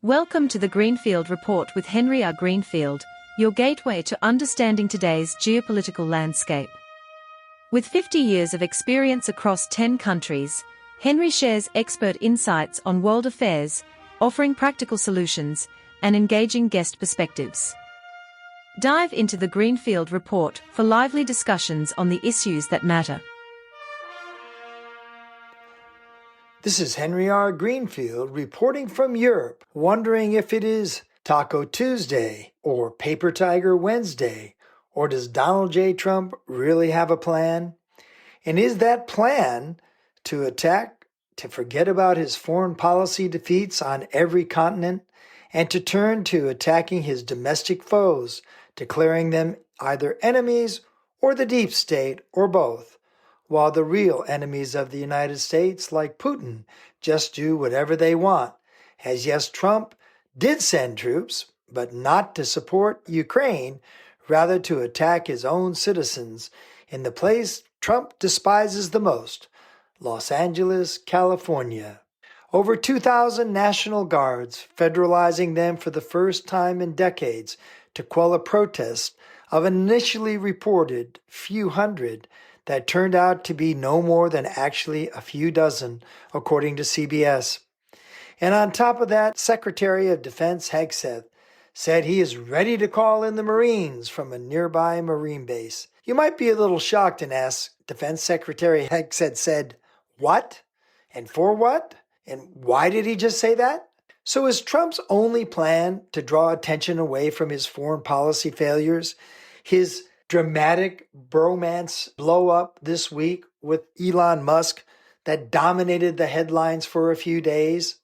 Welcome to the Greenfield Report with Henry R. Greenfield, your gateway to understanding today's geopolitical landscape. With 50 years of experience across 10 countries, Henry shares expert insights on world affairs, offering practical solutions and engaging guest perspectives. Dive into the Greenfield Report for lively discussions on the issues that matter. This is Henry R. Greenfield reporting from Europe, wondering if it is Taco Tuesday or Paper Tiger Wednesday, or does Donald J. Trump really have a plan? And is that plan to attack, to forget about his foreign policy defeats on every continent, and to turn to attacking his domestic foes, declaring them either enemies or the deep state or both? While the real enemies of the United States, like Putin, just do whatever they want. As yes, Trump did send troops, but not to support Ukraine, rather to attack his own citizens in the place Trump despises the most, Los Angeles, California. Over 2,000 National Guards, federalizing them for the first time in decades to quell a protest of an initially reported few hundred that turned out to be no more than actually a few dozen, according to CBS. And on top of that, Secretary of Defense Hegseth said he is ready to call in the Marines from a nearby Marine base. You might be a little shocked and ask, Defense Secretary Hegseth said, what? And for what? And why did he just say that? So is Trump's only plan to draw attention away from his foreign policy failures, his dramatic bromance blow up this week with Elon Musk that dominated the headlines for a few days,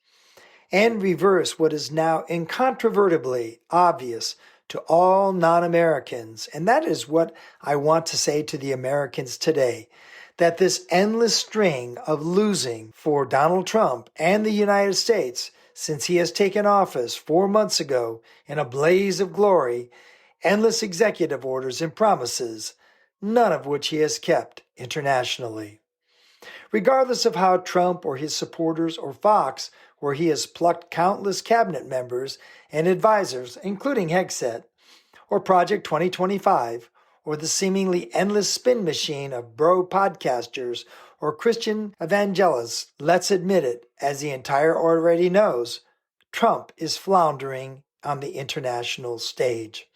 and reverse what is now incontrovertibly obvious to all non-Americans? And that is what I want to say to the Americans today, that this endless string of losing for Donald Trump and the United States since he has taken office 4 months ago in a blaze of glory, endless executive orders and promises, none of which he has kept internationally. Regardless of how Trump or his supporters or Fox, where he has plucked countless cabinet members and advisors, including Hegseth, or Project 2025, or the seemingly endless spin machine of bro podcasters or Christian evangelists, let's admit it, as the entire already knows, Trump is floundering on the international stage.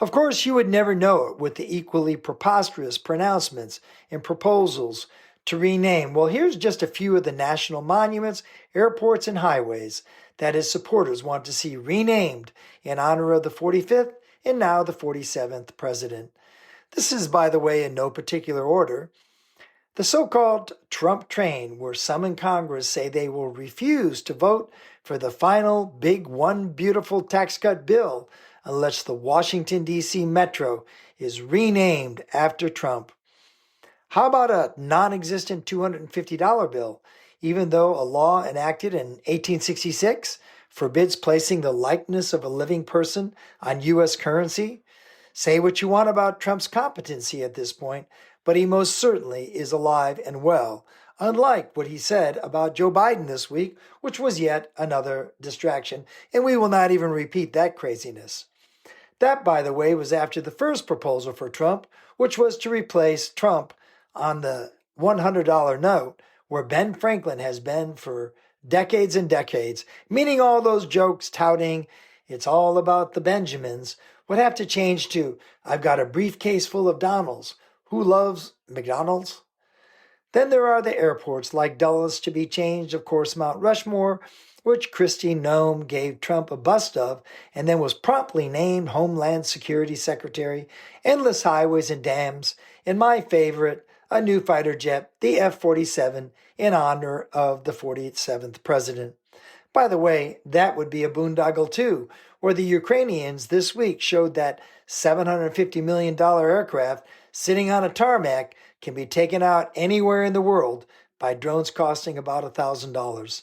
Of course, you would never know it with the equally preposterous pronouncements and proposals to rename, well, here's just a few of the national monuments, airports, and highways that his supporters want to see renamed in honor of the 45th and now the 47th president. This is, by the way, in no particular order. The so-called Trump train, where some in Congress say they will refuse to vote for the final big one beautiful tax cut bill unless the Washington, D.C. Metro is renamed after Trump. How about a non-existent $250 bill, even though a law enacted in 1866 forbids placing the likeness of a living person on U.S. currency? Say what you want about Trump's competency at this point, but he most certainly is alive and well, unlike what he said about Joe Biden this week, which was yet another distraction, and we will not even repeat that craziness. That, by the way, was after the first proposal for Trump, which was to replace Trump on the $100 note, where Ben Franklin has been for decades and decades, meaning all those jokes touting it's all about the Benjamins would have to change to, I've got a briefcase full of Donalds. Who loves McDonald's? Then there are the airports like Dulles to be changed, of course, Mount Rushmore, which Kristi Noem gave Trump a bust of and then was promptly named Homeland Security Secretary, endless highways and dams, and my favorite, a new fighter jet, the F-47, in honor of the 47th president. By the way, that would be a boondoggle too, where the Ukrainians this week showed that $750 million aircraft sitting on a tarmac can be taken out anywhere in the world by drones costing about $1,000.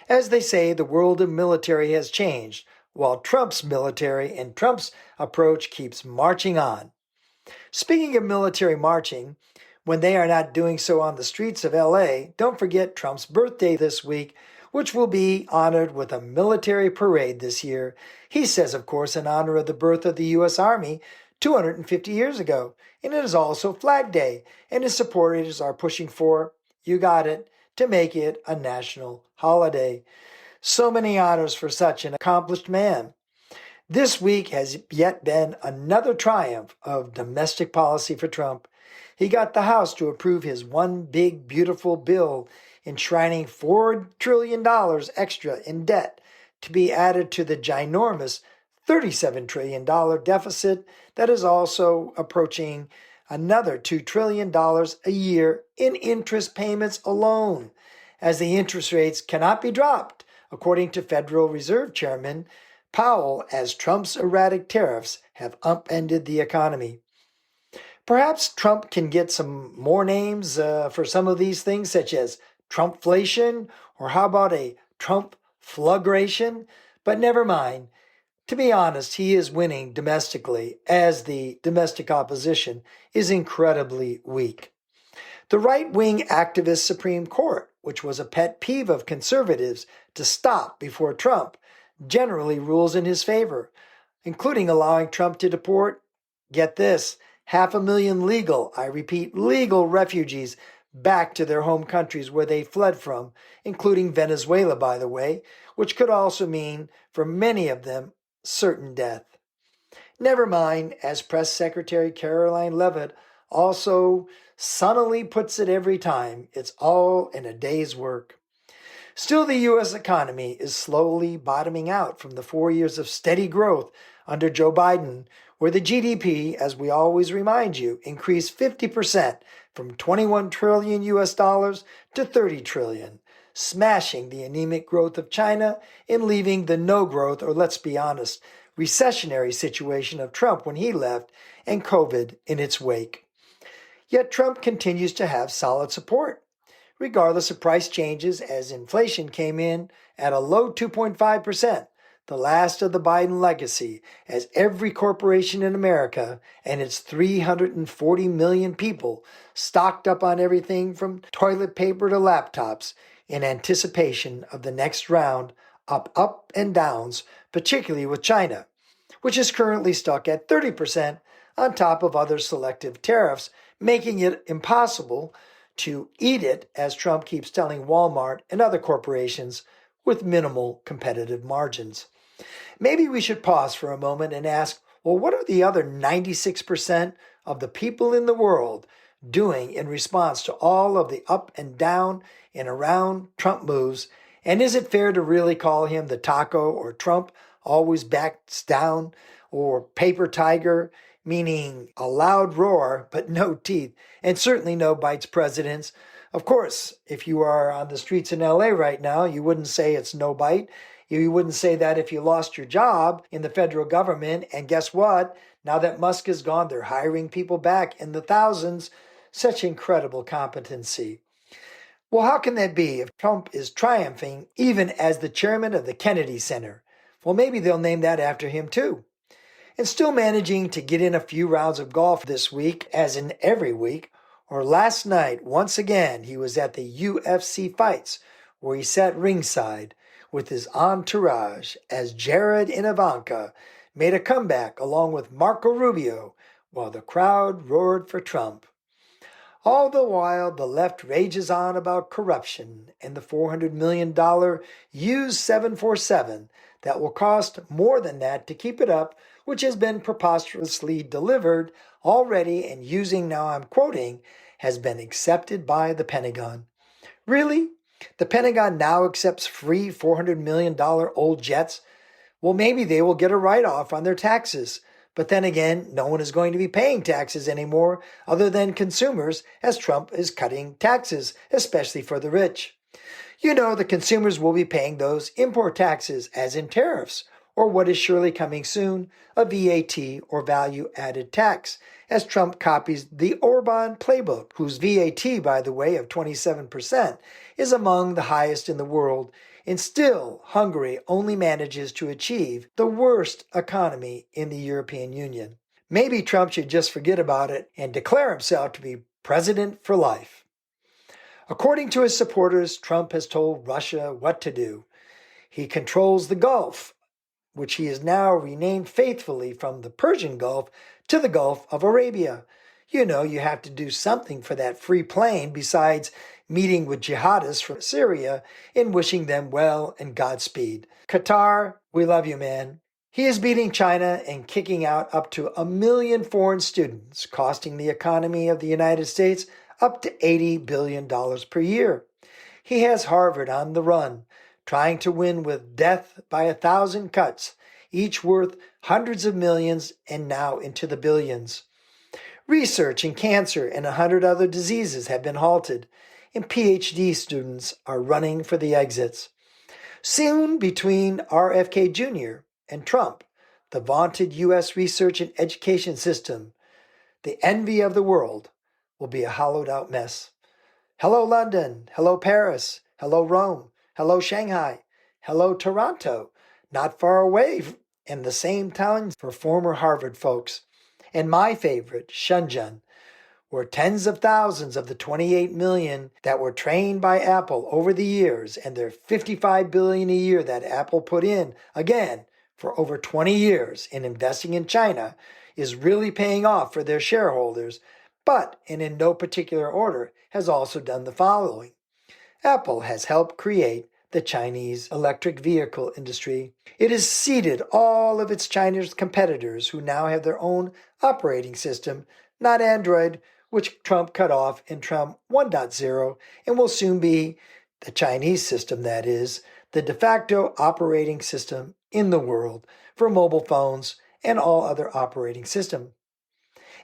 As they say, the world of military has changed, while Trump's military and Trump's approach keeps marching on. Speaking of military marching, when they are not doing so on the streets of LA, don't forget Trump's birthday this week, which will be honored with a military parade this year. He says, of course, in honor of the birth of the U.S. Army 250 years ago. And it is also Flag Day, and his supporters are pushing for, you got it, to make it a national holiday. So many honors for such an accomplished man. This week has yet been another triumph of domestic policy for Trump. He got the House to approve his one big, beautiful bill enshrining $4 trillion extra in debt to be added to the ginormous $37 trillion deficit that is also approaching another $2 trillion a year in interest payments alone, as the interest rates cannot be dropped, according to Federal Reserve Chairman Powell, as Trump's erratic tariffs have upended the economy. Perhaps Trump can get some more names for some of these things, such as Trumpflation, or how about a Trumpflugration? But never mind. To be honest, he is winning domestically, as the domestic opposition is incredibly weak. The right-wing activist Supreme Court, which was a pet peeve of conservatives to stop before Trump, generally rules in his favor, including allowing Trump to deport, get this, 500,000 legal, I repeat, legal refugees back to their home countries where they fled from, including Venezuela, by the way, which could also mean, for many of them, certain death. Never mind, as Press Secretary Caroline Leavitt also sunnily puts it every time, it's all in a day's work. Still, the U.S. economy is slowly bottoming out from the 4 years of steady growth under Joe Biden, where the GDP, as we always remind you, increased 50% from 21 trillion US dollars to 30 trillion, smashing the anemic growth of China and leaving the no growth, or let's be honest, recessionary situation of Trump when he left and COVID in its wake. Yet Trump continues to have solid support, regardless of price changes, as inflation came in at a low 2.5%, the last of the Biden legacy, as every corporation in America and its 340 million people stocked up on everything from toilet paper to laptops in anticipation of the next round of up and downs, particularly with China, which is currently stuck at 30% on top of other selective tariffs, making it impossible to eat it, as Trump keeps telling Walmart and other corporations, with minimal competitive margins. Maybe we should pause for a moment and ask, well, what are the other 96% of the people in the world doing in response to all of the up and down and around Trump moves? And is it fair to really call him the taco, or Trump always backs down, or paper tiger, meaning a loud roar but no teeth, and certainly no bites presidents? Of course, if you are on the streets in LA right now, you wouldn't say it's no bite. You wouldn't say that if you lost your job in the federal government. And guess what? Now that Musk is gone, they're hiring people back in the thousands. Such incredible competency. Well, how can that be if Trump is triumphing even as the chairman of the Kennedy Center? Well, maybe they'll name that after him too. And still managing to get in a few rounds of golf this week, as in every week, or last night, once again, he was at the UFC fights, where he sat ringside with his entourage as Jared and Ivanka made a comeback along with Marco Rubio, while the crowd roared for Trump. All the while, the left rages on about corruption and the $400 million used 747 that will cost more than that to keep it up, which has been preposterously delivered already, and using, now I'm quoting, has been accepted by the Pentagon. Really? The Pentagon now accepts free $400 million old jets? Well, maybe they will get a write-off on their taxes. But then again, no one is going to be paying taxes anymore other than consumers, as Trump is cutting taxes, especially for the rich. You know, the consumers will be paying those import taxes, as in tariffs, or what is surely coming soon, a VAT or value-added tax, as Trump copies the Orban playbook, whose VAT, by the way, of 27% is among the highest in the world, and still Hungary only manages to achieve the worst economy in the European Union. Maybe Trump should just forget about it and declare himself to be president for life. According to his supporters, Trump has told Russia what to do. He controls the Gulf, which he has now renamed faithfully from the Persian Gulf to the Gulf of Arabia. You know, you have to do something for that free plane besides meeting with jihadists from Syria and wishing them well and Godspeed. Qatar, we love you, man. He is beating China and kicking out up to 1 million foreign students, costing the economy of the United States up to $80 billion per year. He has Harvard on the run, trying to win with death by 1,000 cuts, each worth hundreds of millions and now into the billions. Research in cancer and 100 other diseases have been halted, and PhD students are running for the exits. Soon, between RFK Jr. and Trump, the vaunted U.S. research and education system, the envy of the world, will be a hollowed-out mess. Hello, London. Hello, Paris. Hello, Rome. Hello, Shanghai. Hello, Toronto. Not far away, and the same town for former Harvard folks. And my favorite, Shenzhen, where tens of thousands of the 28 million that were trained by Apple over the years and their $55 billion a year that Apple put in, again, for over 20 years in investing in China, is really paying off for their shareholders, but, and in no particular order, has also done the following. Apple has helped create the Chinese electric vehicle industry. It has seeded all of its Chinese competitors who now have their own operating system, not Android, which Trump cut off in Trump 1.0 and will soon be the Chinese system, that is, the de facto operating system in the world for mobile phones and all other operating systems.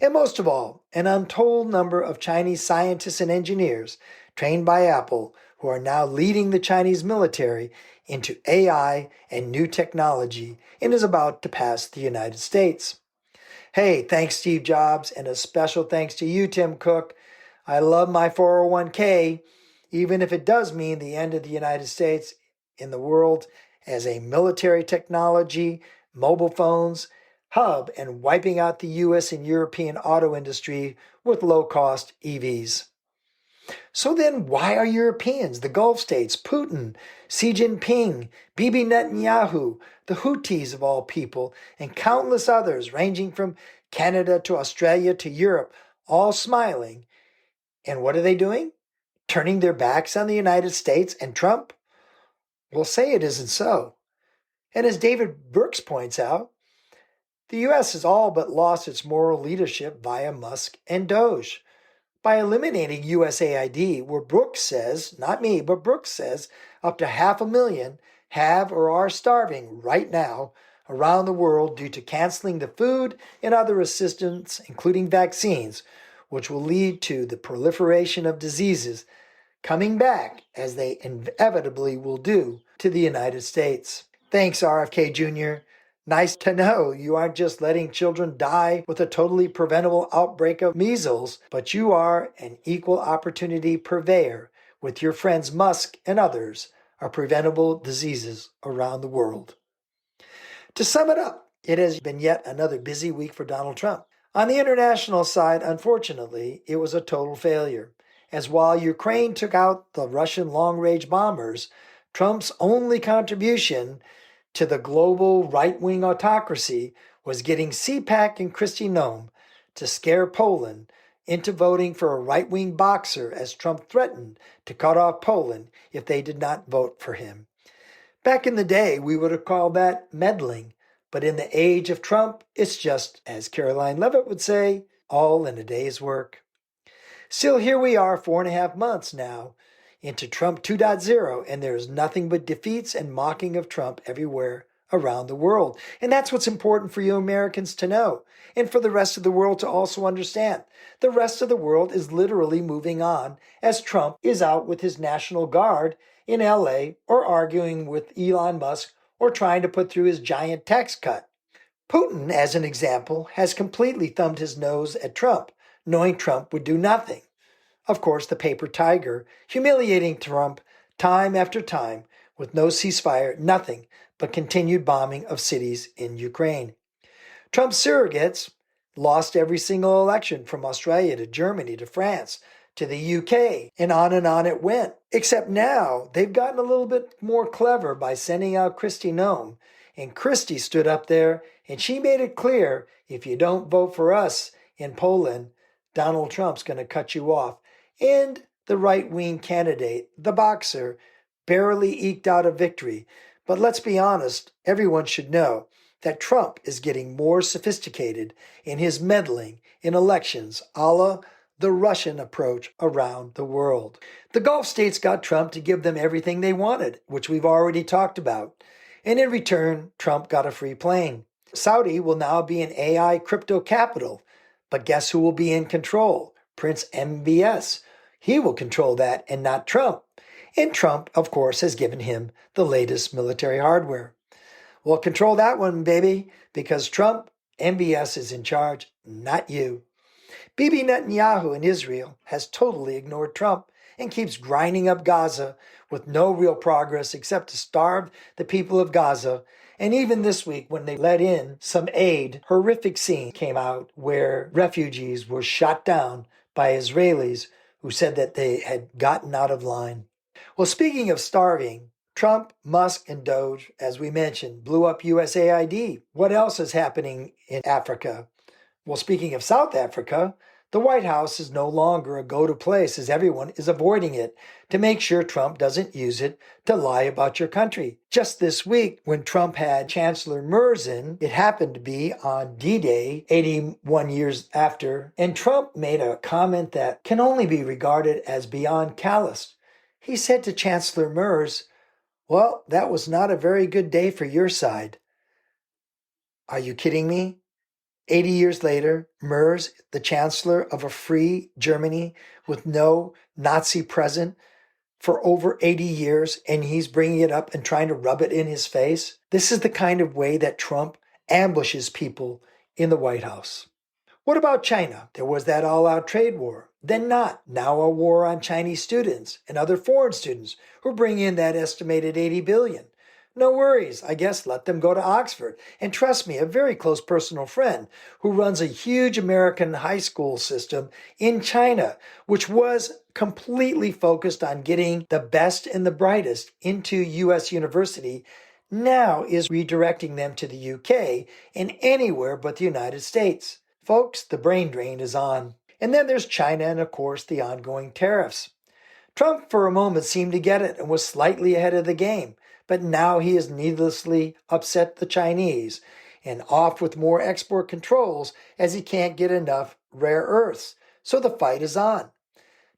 And most of all, an untold number of Chinese scientists and engineers trained by Apple who are now leading the Chinese military into AI and new technology and is about to pass the United States. Hey, thanks Steve Jobs, and a special thanks to you, Tim Cook. I love my 401k, even if it does mean the end of the United States in the world as a military technology, mobile phones, hub, and wiping out the U.S. and European auto industry with low-cost EVs. So then why are Europeans, the Gulf states, Putin, Xi Jinping, Bibi Netanyahu, the Houthis of all people, and countless others ranging from Canada to Australia to Europe, all smiling? And what are they doing? Turning their backs on the United States and Trump? We'll say it isn't so. And as David Burks points out, the U.S. has all but lost its moral leadership via Musk and Doge. By eliminating USAID, where Brooks says, not me, but Brooks says, up to 500,000 have or are starving right now around the world due to canceling the food and other assistance, including vaccines, which will lead to the proliferation of diseases coming back, as they inevitably will do, to the United States. Thanks, RFK Jr. Nice to know you aren't just letting children die with a totally preventable outbreak of measles, but you are an equal opportunity purveyor with your friends Musk and others of preventable diseases around the world. To sum it up, it has been yet another busy week for Donald Trump. On the international side, unfortunately, it was a total failure, as while Ukraine took out the Russian long-range bombers, Trump's only contribution to the global right-wing autocracy was getting CPAC and Kristi Noem to scare Poland into voting for a right-wing boxer, as Trump threatened to cut off Poland if they did not vote for him. Back in the day, we would have called that meddling, but in the age of Trump, it's just, as Caroline Levitt would say, all in a day's work. Still, here we are 4.5 months now into Trump 2.0, and there's nothing but defeats and mocking of Trump everywhere around the world. And that's what's important for you Americans to know, and for the rest of the world to also understand. The rest of the world is literally moving on as Trump is out with his National Guard in LA, or arguing with Elon Musk, or trying to put through his giant tax cut. Putin, as an example, has completely thumbed his nose at Trump, knowing Trump would do nothing. Of course, the paper tiger, humiliating Trump time after time with no ceasefire, nothing but continued bombing of cities in Ukraine. Trump's surrogates lost every single election from Australia to Germany to France to the UK, and on it went. Except now, they've gotten a little bit more clever by sending out Kristi Noem. And Kristi stood up there, and she made it clear, if you don't vote for us in Poland, Donald Trump's going to cut you off. And the right-wing candidate, the boxer, barely eked out a victory. But let's be honest, everyone should know that Trump is getting more sophisticated in his meddling in elections, a la the Russian approach around the world. The Gulf states got Trump to give them everything they wanted, which we've already talked about. And in return, Trump got a free plane. Saudi will now be an AI crypto capital. But guess who will be in control? Prince MBS. He will control that and not Trump. And Trump, of course, has given him the latest military hardware. Well, control that one, baby, because Trump, MBS is in charge, not you. Bibi Netanyahu in Israel has totally ignored Trump and keeps grinding up Gaza with no real progress except to starve the people of Gaza. And even this week, when they let in some aid, horrific scene came out where refugees were shot down by Israelis who said that they had gotten out of line. Well, speaking of starving, Trump, Musk, and Doge, as we mentioned, blew up USAID. What else is happening in Africa? Well, speaking of South Africa, the White House is no longer a go-to place as everyone is avoiding it to make sure Trump doesn't use it to lie about your country. Just this week, when Trump had Chancellor Merz in, it happened to be on D-Day, 81 years after, and Trump made a comment that can only be regarded as beyond callous. He said to Chancellor Merz, "Well, that was not a very good day for your side." Are you kidding me? 80 years later, Merz, the chancellor of a free Germany with no Nazi present for over 80 years, and he's bringing it up and trying to rub it in his face. This is the kind of way that Trump ambushes people in the White House. What about China? There was that all-out trade war. Then not. Now a war on Chinese students and other foreign students who bring in that estimated $80 billion. No worries, I guess let them go to Oxford. And trust me, a very close personal friend who runs a huge American high school system in China, which was completely focused on getting the best and the brightest into U.S. university, now is redirecting them to the UK and anywhere but the United States. Folks, the brain drain is on. And then there's China and, of course, the ongoing tariffs. Trump for a moment seemed to get it and was slightly ahead of the game. But now he has needlessly upset the Chinese and off with more export controls as he can't get enough rare earths. So the fight is on.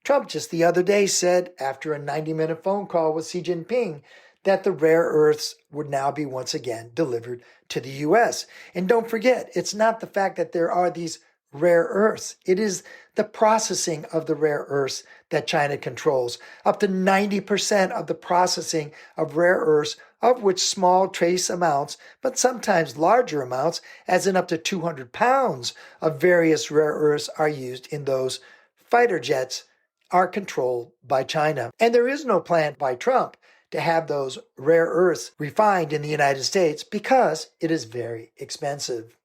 Trump just the other day said, after a 90-minute phone call with Xi Jinping, that the rare earths would now be once again delivered to the U.S. And don't forget, it's not the fact that there are these rare earths. It is the processing of the rare earths that China controls. Up to 90% of the processing of rare earths, of which small trace amounts, but sometimes larger amounts, as in up to 200 pounds of various rare earths are used in those fighter jets, are controlled by China. And there is no plan by Trump to have those rare earths refined in the United States because it is very expensive.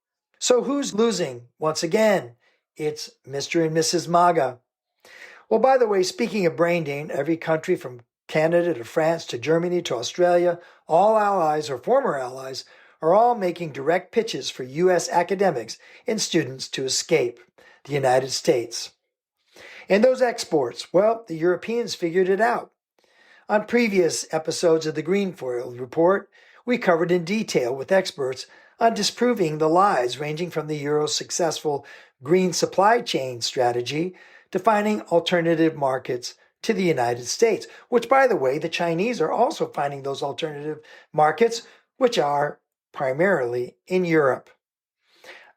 So who's losing? Once again, it's Mr. and Mrs. MAGA. Well, by the way, speaking of brain drain, every country from Canada to France to Germany to Australia, all allies or former allies, are all making direct pitches for U.S. academics and students to escape the United States. And those exports, well, the Europeans figured it out. On previous episodes of the Greenfield Report, we covered in detail with experts on disproving the lies ranging from the Euro's successful green supply chain strategy to finding alternative markets to the United States, which, by the way, the Chinese are also finding those alternative markets, which are primarily in Europe.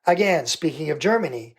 Again, speaking of Germany,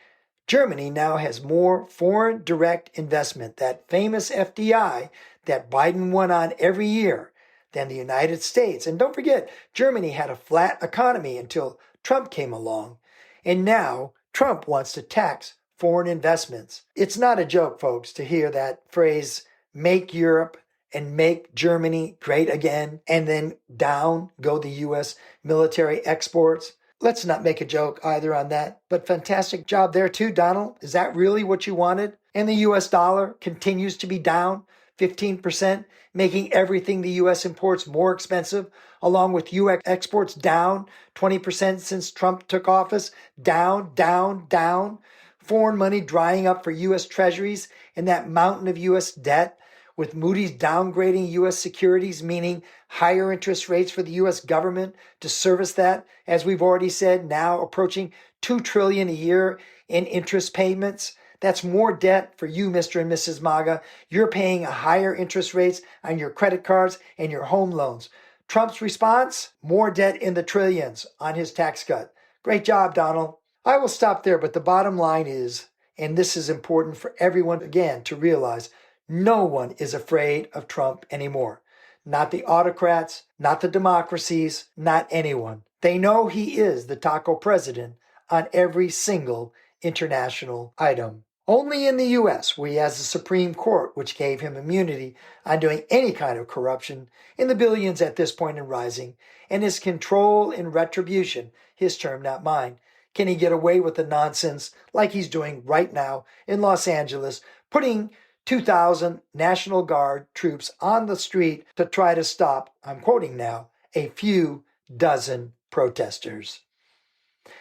Germany now has more foreign direct investment, that famous FDI that Biden won on every year, than the United States. And don't forget, Germany had a flat economy until Trump came along. And now Trump wants to tax foreign investments. It's not a joke, folks, to hear that phrase, make Europe and make Germany great again, and then down go the U.S. military exports. Let's not make a joke either on that. But fantastic job there too, Donald. Is that really what you wanted? And the US dollar continues to be down 15%, making everything the US imports more expensive, along with US exports down 20% since Trump took office. Down, down, down. Foreign money drying up for US treasuries and that mountain of US debt, with Moody's downgrading US securities, meaning higher interest rates for the US government to service that, as we've already said, now approaching $2 trillion a year in interest payments. That's more debt for you, Mr. and Mrs. MAGA. You're paying higher interest rates on your credit cards and your home loans. Trump's response? More debt in the trillions on his tax cut. Great job, Donald. I will stop there, but the bottom line is, and this is important for everyone again to realize, no one is afraid of Trump anymore. Not the autocrats, not the democracies, not anyone. They know he is the taco president on every single international item. Only in the U.S., where he has the Supreme Court, which gave him immunity on doing any kind of corruption in the billions at this point and rising, and his control and retribution, his term, not mine, can he get away with the nonsense like he's doing right now in Los Angeles, putting 2,000 National Guard troops on the street to try to stop, I'm quoting now, a few dozen protesters.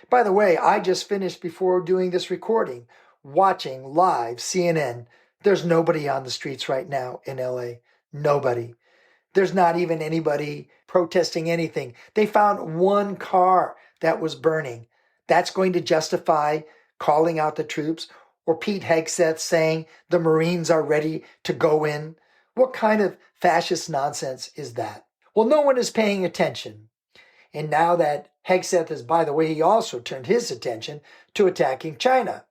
By the way, I just finished before doing this recording watching live CNN. There's nobody on the streets right now in LA. Nobody. There's not even anybody protesting anything. They found one car that was burning. That's going to justify calling out the troops, or Pete Hegseth saying the Marines are ready to go in. What kind of fascist nonsense is that? Well, no one is paying attention. And now that Hegseth is, by the way, he also turned his attention to attacking China.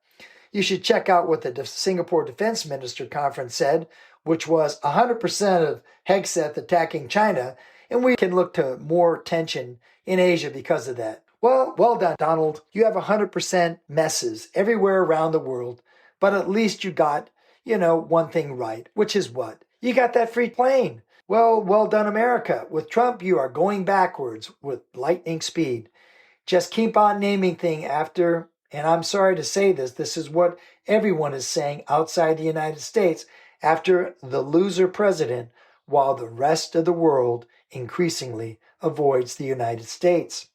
You should check out what the Singapore Defense Minister Conference said, which was 100% of Hegseth attacking China, and we can look to more tension in Asia because of that. Well done, Donald. You have 100% messes everywhere around the world, but at least you got, one thing right, which is what? You got that free plane. Well done, America. With Trump, you are going backwards with lightning speed. Just keep on naming things after, and I'm sorry to say this is what everyone is saying outside the United States, after the loser president, while the rest of the world increasingly avoids the United States.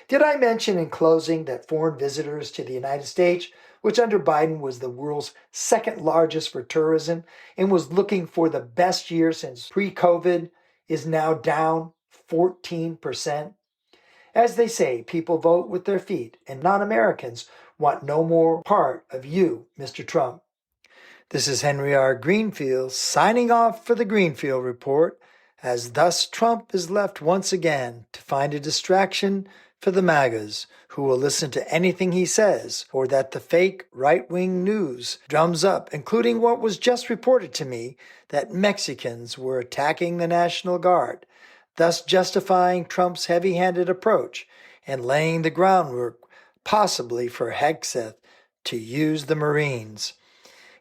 Did I mention in closing that foreign visitors to the United States, which under Biden was the world's second largest for tourism and was looking for the best year since pre-COVID, is now down 14%? As they say, people vote with their feet, and non-Americans want no more part of you, Mr. Trump. This is Henry R. Greenfield signing off for the Greenfield Report, as thus Trump is left once again to find a distraction for the MAGAs, who will listen to anything he says, or that the fake right-wing news drums up, including what was just reported to me, that Mexicans were attacking the National Guard, thus justifying Trump's heavy-handed approach and laying the groundwork possibly for Hegseth to use the Marines.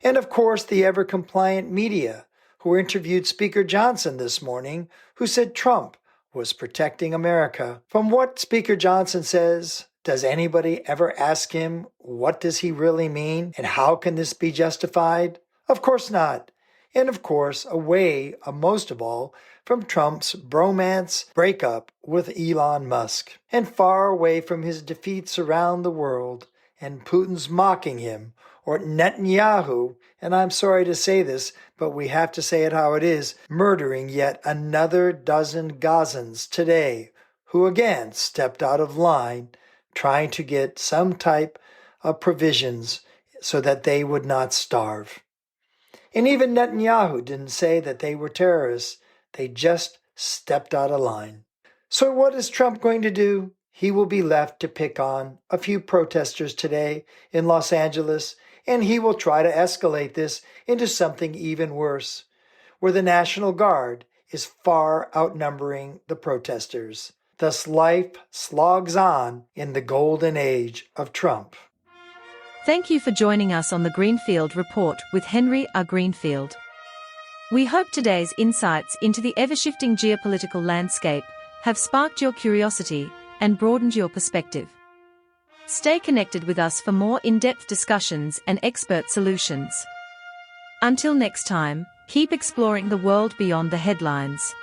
And of course, the ever-compliant media, who interviewed Speaker Johnson this morning, who said Trump was protecting America. From what Speaker Johnson says, does anybody ever ask him, what does he really mean, and how can this be justified? Of course not. And of course, away, most of all, from Trump's bromance breakup with Elon Musk, and far away from his defeats around the world, and Putin's mocking him, or Netanyahu, and I'm sorry to say this, but we have to say it how it is, murdering yet another dozen Gazans today, who again stepped out of line, trying to get some type of provisions so that they would not starve. And even Netanyahu didn't say that they were terrorists. They just stepped out of line. So what is Trump going to do? He will be left to pick on a few protesters today in Los Angeles, and he will try to escalate this into something even worse, where the National Guard is far outnumbering the protesters. Thus life slogs on in the golden age of Trump. Thank you for joining us on the Greenfield Report with Henry R. Greenfield. We hope today's insights into the ever-shifting geopolitical landscape have sparked your curiosity and broadened your perspective. Stay connected with us for more in-depth discussions and expert solutions. Until next time, keep exploring the world beyond the headlines.